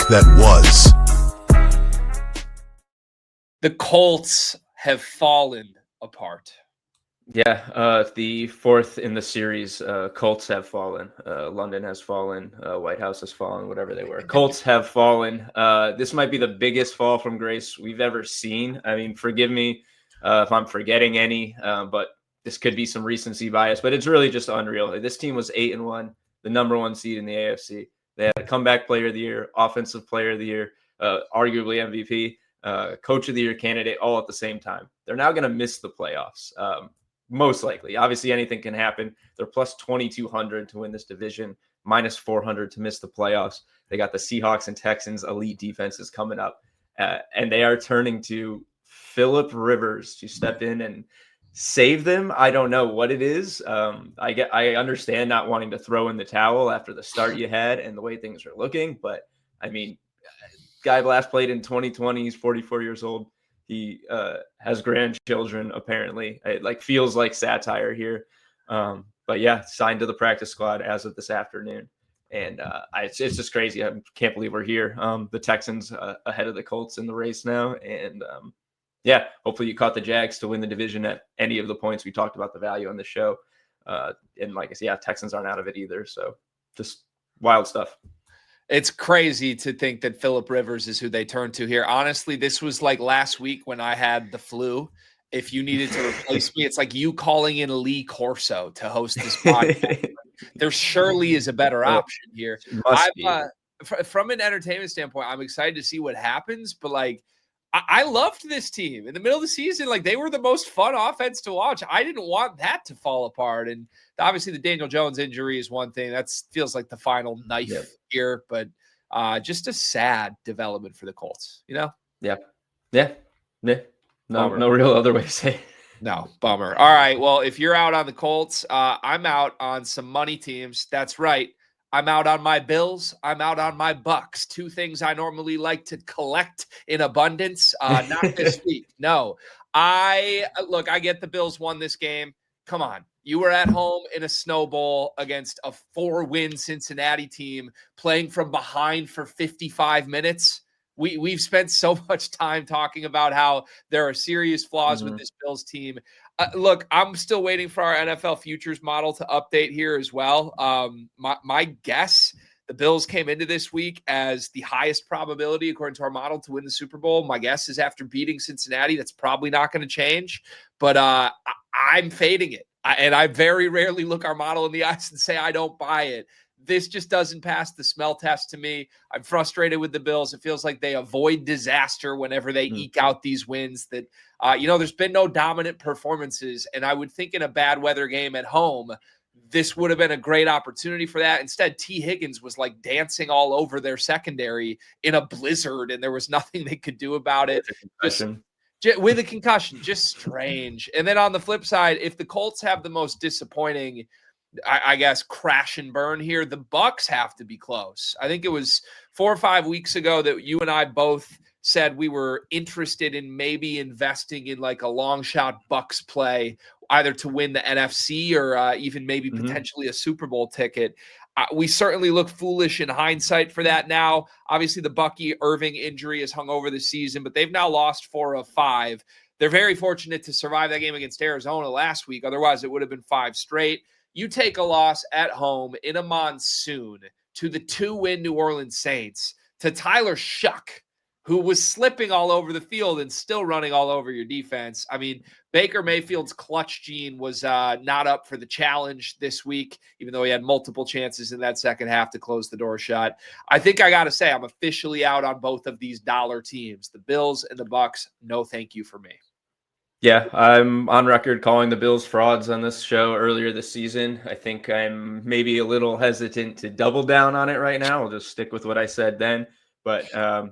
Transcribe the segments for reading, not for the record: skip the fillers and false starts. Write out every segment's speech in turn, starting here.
that was. The Colts have fallen apart. Yeah, the fourth in the series, Colts have fallen. London has fallen. White House has fallen, whatever they were. Colts have fallen. This might be the biggest fall from grace we've ever seen. I mean, forgive me if I'm forgetting any, but this could be some recency bias, but it's really just unreal. This team was 8-1, the number one seed in the AFC. They had a comeback player of the year, offensive player of the year, arguably MVP, coach of the year candidate, all at the same time. They're now going to miss the playoffs. Most likely. Obviously, anything can happen. They're plus 2,200 to win this division, minus 400 to miss the playoffs. They got the Seahawks and Texans elite defenses coming up, and they are turning to Phillip Rivers to step in and save them. I don't know what it is. I understand not wanting to throw in the towel after the start you had and the way things are looking, but I mean, guy last played in 2020. He's 44 years old. He has grandchildren, apparently. It feels like satire here. But yeah, signed to the practice squad as of this afternoon. And it's just crazy. I can't believe we're here. The Texans ahead of the Colts in the race now. And yeah, hopefully you caught the Jags to win the division at any of the points. We talked about the value on the show. And like I said, yeah, Texans aren't out of it either. So just wild stuff. It's crazy to think that Phillip Rivers is who they turn to here. Honestly, this was like last week when I had the flu. If you needed to replace me, it's like you calling in Lee Corso to host this podcast. There surely is a better option here. From an entertainment standpoint, I'm excited to see what happens, but I loved this team in the middle of the season. They were the most fun offense to watch. I didn't want that to fall apart. And obviously the Daniel Jones injury is one thing. That feels like the final knife here, but just a sad development for the Colts, you know? Yeah. No real other way to say it. No, bummer. All right. Well, if you're out on the Colts, I'm out on some money teams. That's right. I'm out on my Bills. I'm out on my Bucks. Two things I normally like to collect in abundance. Not this week. No. I get the Bills won this game. Come on. You were at home in a snow bowl against a 4-win Cincinnati team playing from behind for 55 minutes. We've spent so much time talking about how there are serious flaws with this Bills team. Look, I'm still waiting for our NFL futures model to update here as well. My guess, the Bills came into this week as the highest probability, according to our model, to win the Super Bowl. My guess is after beating Cincinnati, that's probably not going to change. But I'm fading it. And I very rarely look our model in the eyes and say I don't buy it. This just doesn't pass the smell test to me. I'm frustrated with the Bills. It feels like they avoid disaster whenever they eke out these wins that, there's been no dominant performances. And I would think in a bad weather game at home, this would have been a great opportunity for that. Instead, T. Higgins was dancing all over their secondary in a blizzard, and there was nothing they could do about it. With a concussion, just strange. And then on the flip side, if the Colts have the most disappointing I guess crash and burn here, the Bucks have to be close. I think it was 4 or 5 weeks ago that you and I both said we were interested in maybe investing in a long shot Bucks play, either to win the NFC or even maybe potentially a Super Bowl ticket. We certainly look foolish in hindsight for that now. Obviously, the Bucky Irving injury has hung over the season, but they've now lost 4 of 5. They're very fortunate to survive that game against Arizona last week. Otherwise, it would have been 5 straight. You take a loss at home in a monsoon to the 2-win New Orleans Saints, to Tyler Shuck, who was slipping all over the field and still running all over your defense. I mean, Baker Mayfield's clutch gene was not up for the challenge this week, even though he had multiple chances in that second half to close the door shut. I think I got to say I'm officially out on both of these dollar teams, the Bills and the Bucks. No thank you for me. Yeah, I'm on record calling the Bills frauds on this show earlier this season. I think I'm maybe a little hesitant to double down on it right now. I'll just stick with what I said then. But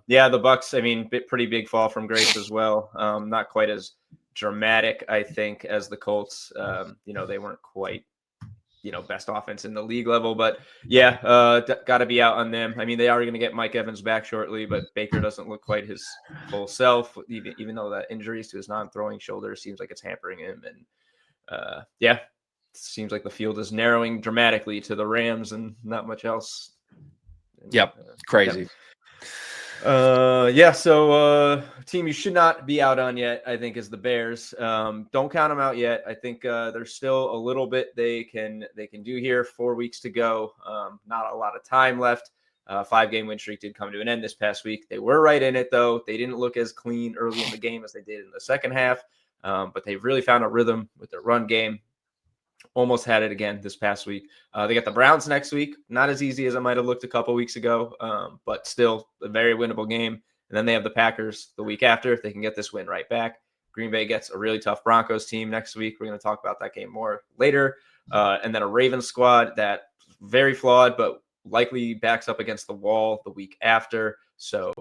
yeah, the Bucks, pretty big fall from grace as well. Not quite as dramatic, I think, as the Colts. They weren't quite, best offense in the league level. But yeah, got to be out on them. They are going to get Mike Evans back shortly, but Baker doesn't look quite his full self, even though that injuries to his non-throwing shoulder seems like it's hampering him. And yeah, seems like the field is narrowing dramatically to the Rams and not much else. Yep, crazy. Yeah, so team you should not be out on yet, I think, is the Bears. Don't count them out yet. I think there's still a little bit they can do here. 4 weeks to go. Not a lot of time left. 5-game win streak did come to an end this past week. They were right in it, though. They didn't look as clean early in the game as they did in the second half, but they've really found a rhythm with their run game. Almost had it again this past week. They got the Browns next week. Not as easy as it might have looked a couple weeks ago, but still a very winnable game. And then they have the Packers the week after. If they can get this win right back, Green Bay gets a really tough Broncos team next week. We're going to talk about that game more later. And then a Ravens squad that very flawed, but likely backs up against the wall the week after. So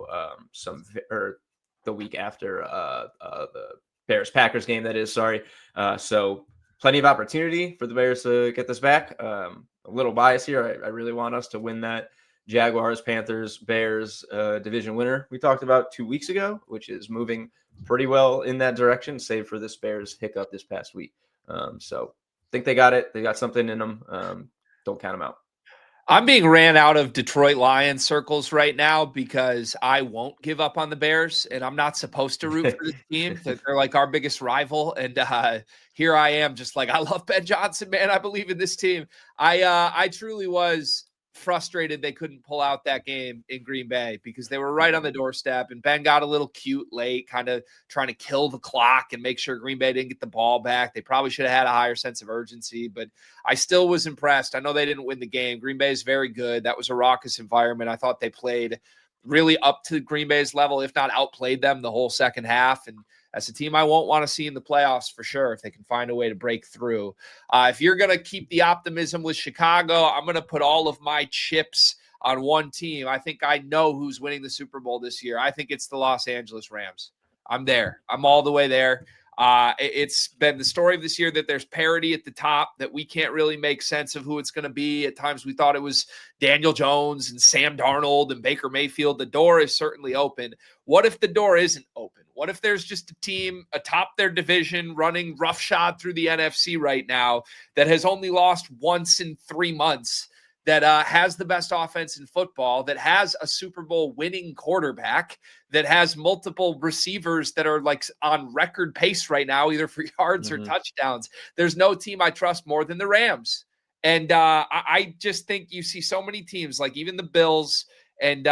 the week after the Bears Packers game, that is. Sorry. So plenty of opportunity for the Bears to get this back. A little bias here. I really want us to win that Jaguars, Panthers, Bears division winner we talked about 2 weeks ago, which is moving pretty well in that direction, save for this Bears hiccup this past week. So I think they got it. They got something in them. Don't count them out. I'm being ran out of Detroit Lions circles right now because I won't give up on the Bears, and I'm not supposed to root for this team. They're like our biggest rival, and here I am, just like, I love Ben Johnson, man. I believe in this team. I truly was frustrated they couldn't pull out that game in Green Bay because they were right on the doorstep, and Ben got a little cute late, kind of trying to kill the clock and make sure Green Bay didn't get the ball back. They probably should have had a higher sense of urgency, but I still was impressed. I know they didn't win the game. Green Bay is very good. That was a raucous environment. I thought they played really up to Green Bay's level, if not outplayed them the whole second half. And that's a team I won't want to see in the playoffs for sure if they can find a way to break through. If you're going to keep the optimism with Chicago, I'm going to put all of my chips on one team. I think I know who's winning the Super Bowl this year. I think it's the Los Angeles Rams. I'm there. I'm all the way there. It's been the story of this year that there's parity at the top, that we can't really make sense of who it's going to be. At times we thought it was Daniel Jones and Sam Darnold and Baker Mayfield. The door is certainly open. What if the door isn't open? What if there's just a team atop their division running roughshod through the NFC right now that has only lost once in 3 months, that has the best offense in football, that has a Super Bowl winning quarterback, that has multiple receivers that are like on record pace right now, either for yards or touchdowns? There's no team I trust more than the Rams. And I just think you see so many teams, like even the Bills and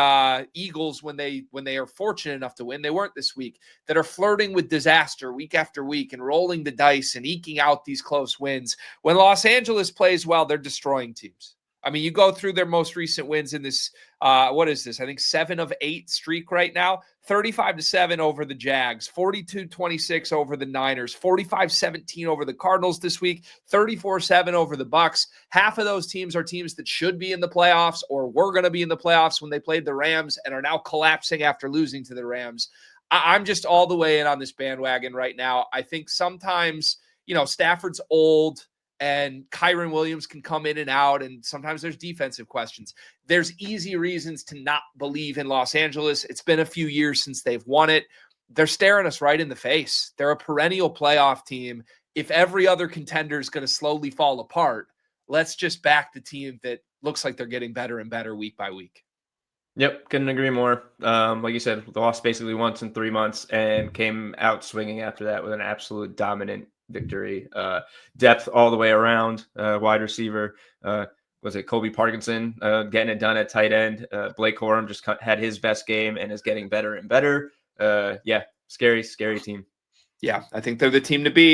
Eagles, when they are fortunate enough to win, they weren't this week, that are flirting with disaster week after week and rolling the dice and eking out these close wins. When Los Angeles plays well, they're destroying teams. I mean, you go through their most recent wins in this, what is this? I think 7 of 8 streak right now. 35-7 over the Jags, 42-26 over the Niners, 45-17 over the Cardinals this week, 34-7 over the Bucks. Half of those teams are teams that should be in the playoffs or were going to be in the playoffs when they played the Rams and are now collapsing after losing to the Rams. I'm just all the way in on this bandwagon right now. I think sometimes, Stafford's old, and Kyron Williams can come in and out, and sometimes there's defensive questions. There's easy reasons to not believe in Los Angeles. It's been a few years since they've won it. They're staring us right in the face. They're a perennial playoff team. If every other contender is going to slowly fall apart, let's just back the team that looks like they're getting better and better week by week. Yep, couldn't agree more. Like you said, lost basically once in 3 months and came out swinging after that with an absolute dominant victory. Depth all the way around. Wide receiver, was it Colby Parkinson getting it done at tight end? Blake Corum just had his best game and is getting better and better. Yeah, scary team. Yeah, I think they're the team to beat.